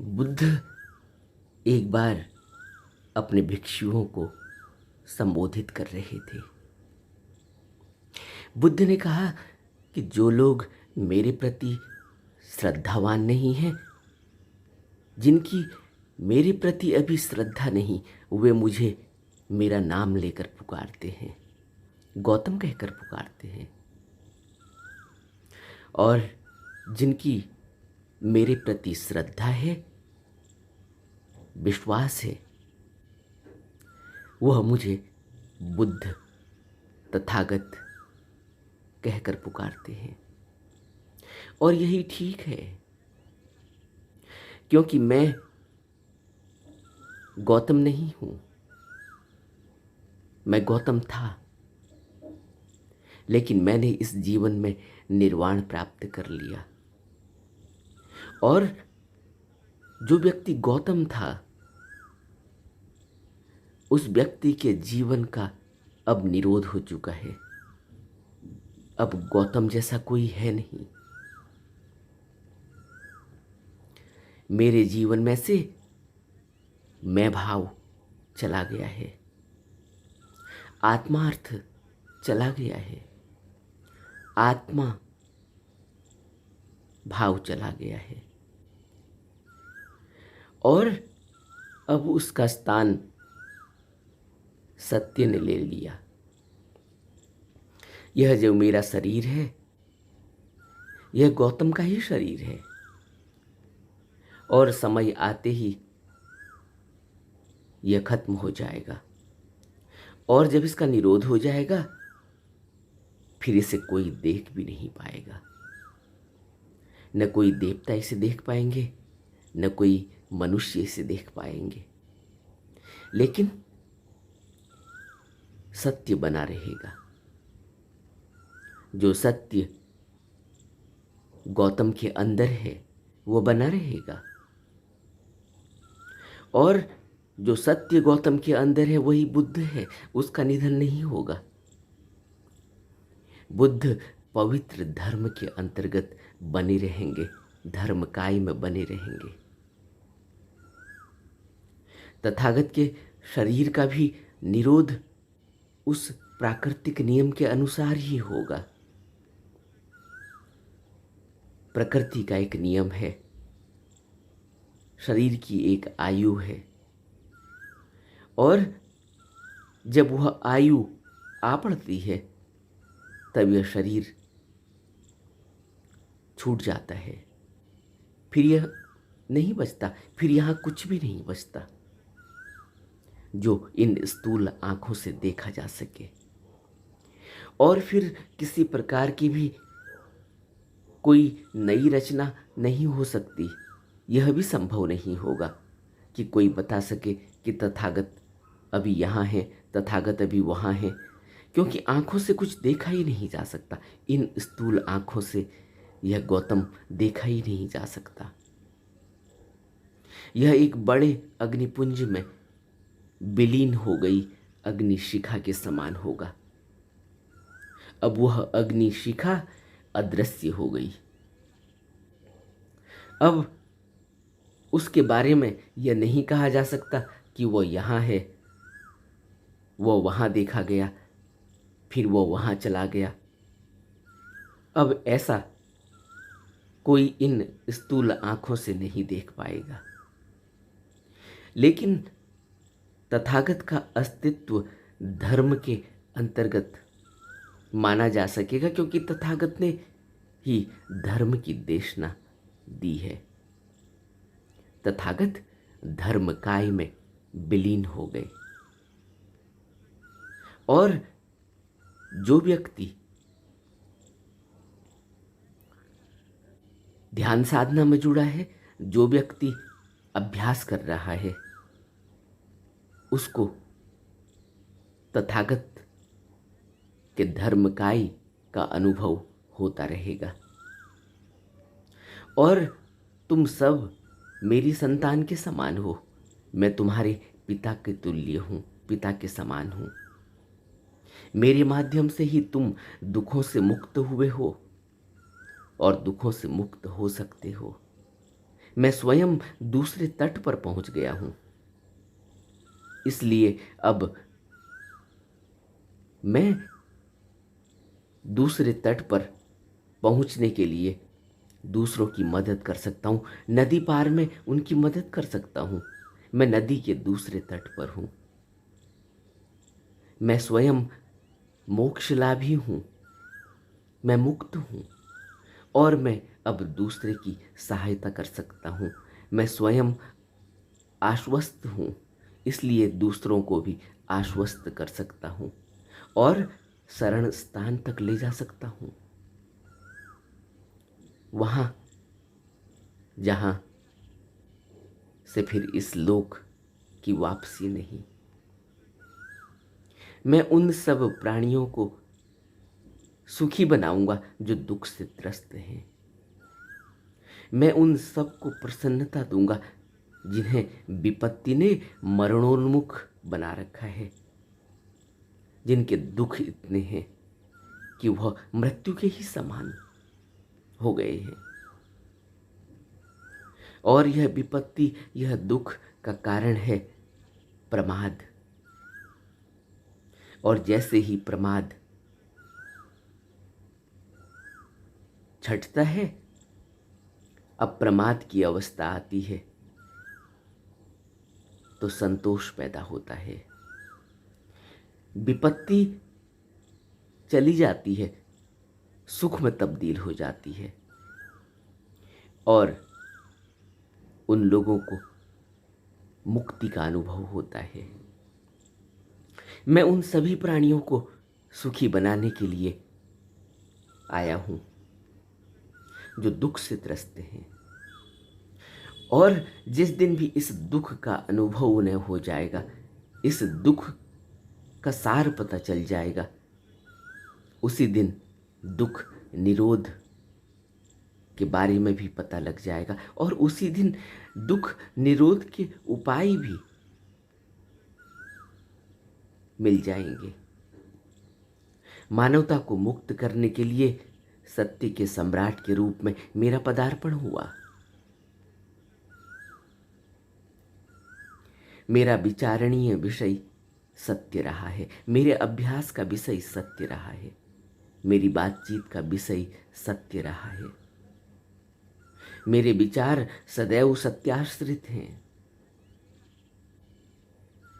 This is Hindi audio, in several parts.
बुद्ध एक बार अपने भिक्षुओं को संबोधित कर रहे थे। बुद्ध ने कहा कि जो लोग मेरे प्रति श्रद्धावान नहीं हैं, जिनकी मेरे प्रति अभी श्रद्धा नहीं, वे मुझे मेरा नाम लेकर पुकारते हैं, गौतम कहकर पुकारते हैं। और जिनकी मेरे प्रति श्रद्धा है, विश्वास है, वह मुझे बुद्ध, तथागत कहकर पुकारते हैं। और यही ठीक है, क्योंकि मैं गौतम नहीं हूं। मैं गौतम था, लेकिन मैंने इस जीवन में निर्वाण प्राप्त कर लिया। और जो व्यक्ति गौतम था, उस व्यक्ति के जीवन का अब निरोध हो चुका है। अब गौतम जैसा कोई है नहीं। मेरे जीवन में से मैं भाव चला गया है, आत्मार्थ चला गया है, आत्मा भाव चला गया है। और अब उसका स्थान सत्य ने ले लिया। यह जो मेरा शरीर है, यह गौतम का ही शरीर है। और समय आते ही यह खत्म हो जाएगा। और जब इसका निरोध हो जाएगा, फिर इसे कोई देख भी नहीं पाएगा। न कोई देवता इसे देख पाएंगे, न कोई मनुष्य इसे देख पाएंगे। लेकिन सत्य बना रहेगा। जो सत्य गौतम के अंदर है, वो बना रहेगा। और जो सत्य गौतम के अंदर है, वही बुद्ध है। उसका निधन नहीं होगा। बुद्ध पवित्र धर्म के अंतर्गत बने रहेंगे, धर्मकाय में बने रहेंगे। तथागत के शरीर का भी निरोध उस प्राकृतिक नियम के अनुसार ही होगा। प्रकृति का एक नियम है, शरीर की एक आयु है। और जब वह आयु आ पड़ती है, तब यह शरीर छूट जाता है। फिर यह नहीं बचता, फिर यहाँ कुछ भी नहीं बचता जो इन स्थूल आंखों से देखा जा सके। और फिर किसी प्रकार की भी कोई नई रचना नहीं हो सकती। यह भी संभव नहीं होगा कि कोई बता सके कि तथागत अभी यहाँ है, तथागत अभी वहाँ है, क्योंकि आंखों से कुछ देखा ही नहीं जा सकता। इन स्थूल आंखों से यह गौतम देखा ही नहीं जा सकता। यह एक बड़े अग्निपुंज में विलीन हो गई अग्निशिखा के समान होगा। अब वह अग्निशिखा अदृश्य हो गई। अब उसके बारे में यह नहीं कहा जा सकता कि वो यहाँ है, वो वहाँ देखा गया, फिर वो वहाँ चला गया। अब ऐसा कोई इन स्थूल आंखों से नहीं देख पाएगा। लेकिन तथागत का अस्तित्व धर्म के अंतर्गत माना जा सकेगा, क्योंकि तथागत ने ही धर्म की देशना दी है। तथागत धर्मकाय में विलीन हो गए। और जो व्यक्ति ध्यान साधना में जुड़ा है, जो व्यक्ति अभ्यास कर रहा है, उसको तथागत के धर्मकाय का अनुभव होता रहेगा। और तुम सब मेरी संतान के समान हो। मैं तुम्हारे पिता के तुल्य हूँ, पिता के समान हूँ। मेरे माध्यम से ही तुम दुखों से मुक्त हुए हो और दुखों से मुक्त हो सकते हो। मैं स्वयं दूसरे तट पर पहुंच गया हूं। इसलिए अब मैं दूसरे तट पर पहुंचने के लिए दूसरों की मदद कर सकता हूं। नदी पार में उनकी मदद कर सकता हूं। मैं नदी के दूसरे तट पर हूं। मैं स्वयं मोक्षलाभी हूं। मैं मुक्त हूं और मैं अब दूसरे की सहायता कर सकता हूं। मैं स्वयं आश्वस्त हूं, इसलिए दूसरों को भी आश्वस्त कर सकता हूं और शरण स्थान तक ले जा सकता हूं, वहां जहां से फिर इस लोक की वापसी नहीं। मैं उन सब प्राणियों को सुखी बनाऊंगा जो दुख से त्रस्त हैं। मैं उन सब को प्रसन्नता दूंगा जिन्हें विपत्ति ने मरणोन्मुख बना रखा है, जिनके दुख इतने हैं कि वह मृत्यु के ही समान हो गए हैं। और यह विपत्ति, यह दुख का कारण है प्रमाद। और जैसे ही प्रमाद छटता है, अब प्रमाद की अवस्था आती है तो संतोष पैदा होता है। विपत्ति चली जाती है, सुख में तब्दील हो जाती है और उन लोगों को मुक्ति का अनुभव होता है। मैं उन सभी प्राणियों को सुखी बनाने के लिए आया हूं जो दुख से त्रस्त हैं। और जिस दिन भी इस दुख का अनुभव उन्हें हो जाएगा, इस दुख का सार पता चल जाएगा, उसी दिन दुख निरोध के बारे में भी पता लग जाएगा और उसी दिन दुख निरोध के उपाय भी मिल जाएंगे। मानवता को मुक्त करने के लिए सत्य के सम्राट के रूप में मेरा पदार्पण हुआ। मेरा विचारणीय विषय सत्य रहा है, मेरे अभ्यास का विषय सत्य रहा है, मेरी बातचीत का विषय सत्य रहा है। मेरे विचार सदैव सत्याश्रित हैं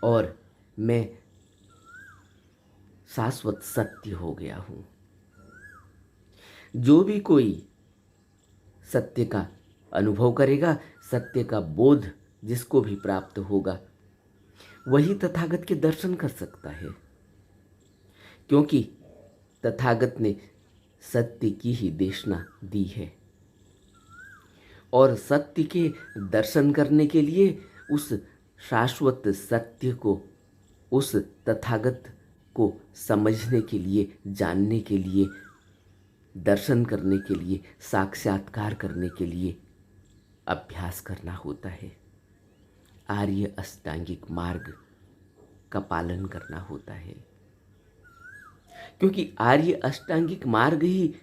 और मैं शाश्वत सत्य हो गया हूं। जो भी कोई सत्य का अनुभव करेगा, सत्य का बोध जिसको भी प्राप्त होगा, वही तथागत के दर्शन कर सकता है, क्योंकि तथागत ने सत्य की ही देशना दी है। और सत्य के दर्शन करने के लिए, उस शाश्वत सत्य को, उस तथागत को समझने के लिए, जानने के लिए, दर्शन करने के लिए, साक्षात्कार करने के लिए अभ्यास करना होता है। आर्य अष्टांगिक मार्ग का पालन करना होता है, क्योंकि आर्य अष्टांगिक मार्ग ही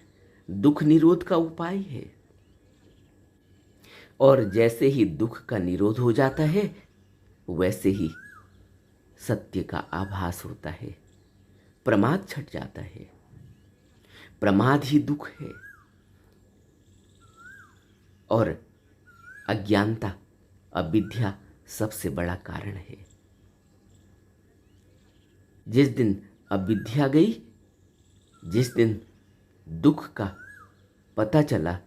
दुख निरोध का उपाय है। और जैसे ही दुख का निरोध हो जाता है, वैसे ही सत्य का आभास होता है, प्रमाद छट जाता है। प्रमाद ही दुख है और अज्ञानता, अविद्या सबसे बड़ा कारण है। जिस दिन अविद्या गई, जिस दिन दुख का पता चला,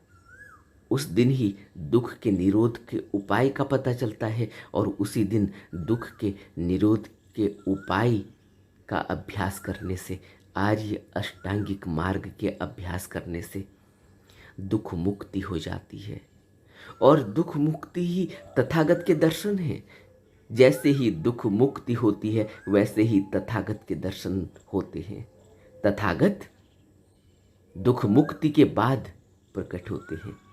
उस दिन ही दुख के निरोध के उपाय का पता चलता है और उसी दिन दुख के निरोध के उपाय का अभ्यास करने से, आर्य अष्टांगिक मार्ग के अभ्यास करने से दुख मुक्ति हो जाती है। और दुख मुक्ति ही तथागत के दर्शन है। जैसे ही दुख मुक्ति होती है, वैसे ही तथागत के दर्शन होते हैं। तथागत दुख मुक्ति के बाद प्रकट होते हैं।